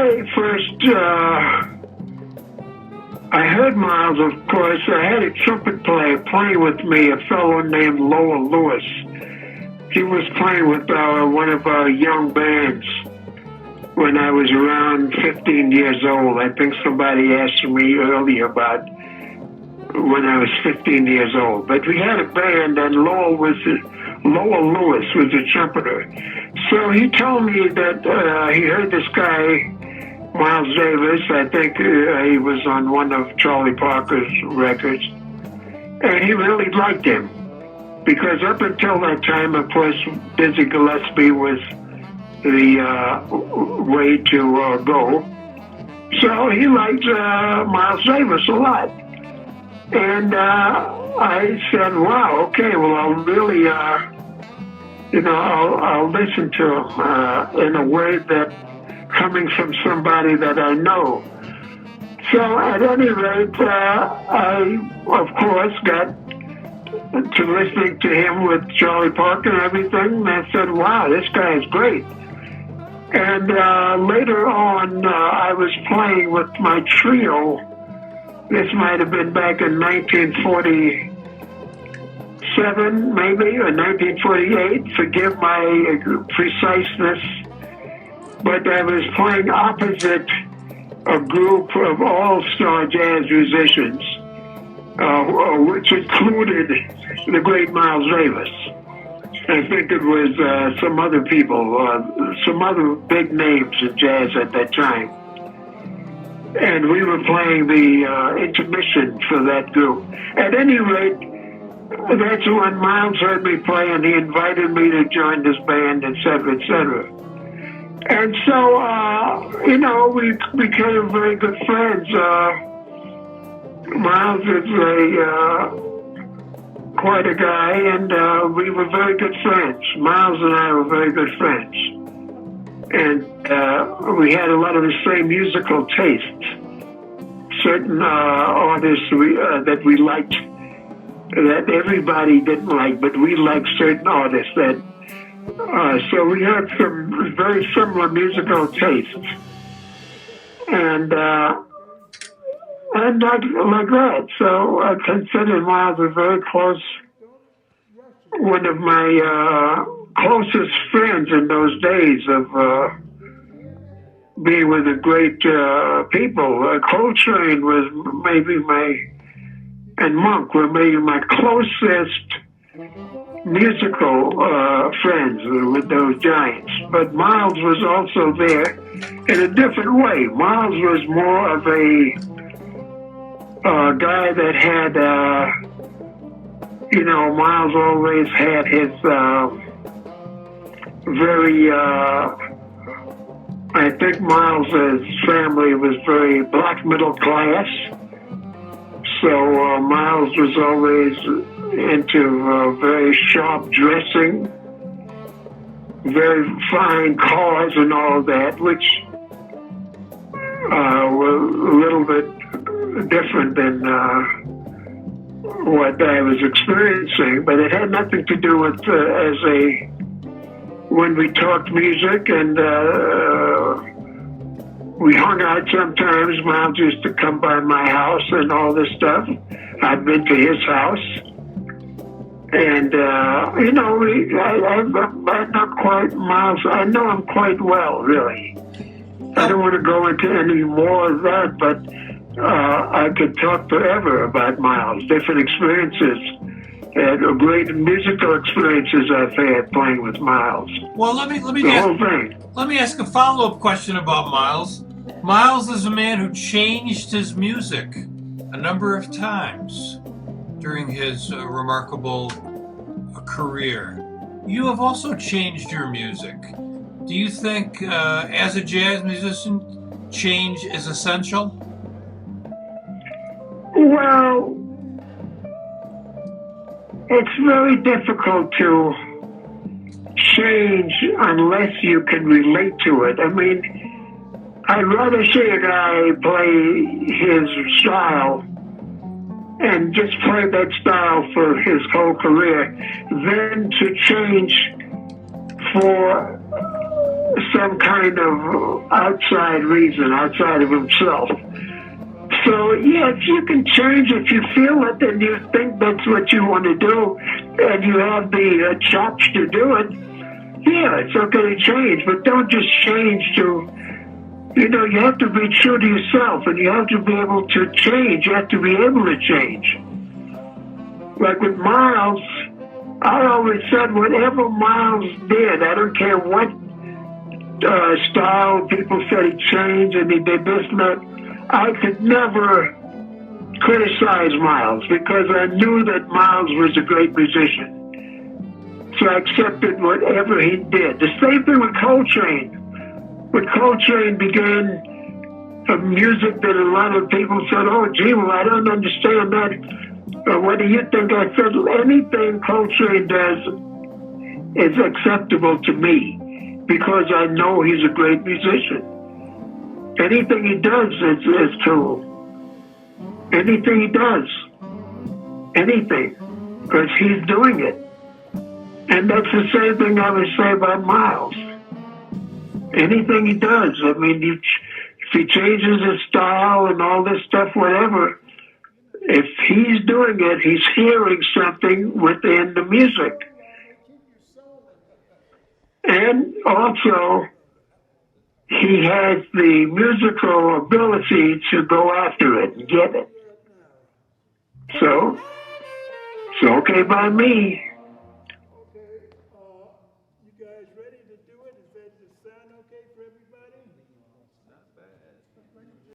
I first, I heard Miles, of course. I had a trumpet player playing with me, a fellow named Lowell Lewis. He was playing with one of our young bands when I was around 15 years old. I think somebody asked me earlier about when I was 15 years old. But we had a band, and Lowell Lewis was a trumpeter. So he told me that he heard this guy, Miles Davis. I think he was on one of Charlie Parker's records, and he really liked him because up until that time, of course, Dizzy Gillespie was the way to go. So he liked Miles Davis a lot, and I said, "Wow, okay, well, I'll really, I'll listen to him in a way that." Coming from somebody that I know. So at any rate, I, of course, got to listening to him with Charlie Parker and everything, and I said, wow, this guy is great. And later on, I was playing with my trio. This might have been back in 1947, maybe, or 1948. Forgive my preciseness. But I was playing opposite a group of all-star jazz musicians, which included the great Miles Davis. I think it was some other people, some other big names in jazz at that time. And we were playing the intermission for that group. At any rate, that's when Miles heard me play, and he invited me to join this band, et cetera, et cetera. And so, we became very good friends. Miles is quite a guy, and we were very good friends. Miles and I were very good friends. And we had a lot of the same musical tastes. Certain artists that we liked, that everybody didn't like, but we liked certain artists that so we had some very similar musical tastes, and like that. So I consider Miles a very close, one of my closest friends in those days of being with the great people. Coltrane was maybe and Monk were maybe my closest musical friends with those giants. But Miles was also there in a different way. Miles was more of a guy that had, Miles always had his I think Miles' family was very black middle class. So Miles was always into very sharp dressing, very fine cars and all that, which were a little bit different than what I was experiencing, but it had nothing to do with when we talked music and we hung out sometimes. Miles used to come by my house and all this stuff. I've been to his house. And, I'm not quite, Miles, I know him quite well, really. I don't want to go into any more of that, but I could talk forever about Miles, different experiences, and great musical experiences I've had playing with Miles. Well, let me ask a follow-up question about Miles. Miles is a man who changed his music a number of times during his remarkable career. You have also changed your music. Do you think, as a jazz musician, change is essential? Well, it's very difficult to change unless you can relate to it. I mean, I'd rather see a guy play his style and just play that style for his whole career than to change for some kind of outside reason, outside of himself. So, yes, you can change if you feel it and you think that's what you want to do and you have the chops to do it. Yeah, it's okay to change, but don't just change to, you have to be true to yourself and you have to be able to change. You have to be able to change. Like with Miles, I always said whatever Miles did, I don't care what style people said he changed and he did this and that, I could never criticize Miles because I knew that Miles was a great musician. So I accepted whatever he did. The same thing with Coltrane. When Coltrane began music that a lot of people said, oh, gee, well, I don't understand that. What do you think? I said, anything Coltrane does is acceptable to me because I know he's a great musician. Anything he does is true. Anything he does. Anything. Because he's doing it. And that's the same thing I would say about Miles. Anything he does. I mean, if he changes his style and all this stuff, whatever, if he's doing it, he's hearing something within the music. And also, he has the musical ability to go after it and get it. So, it's okay by me.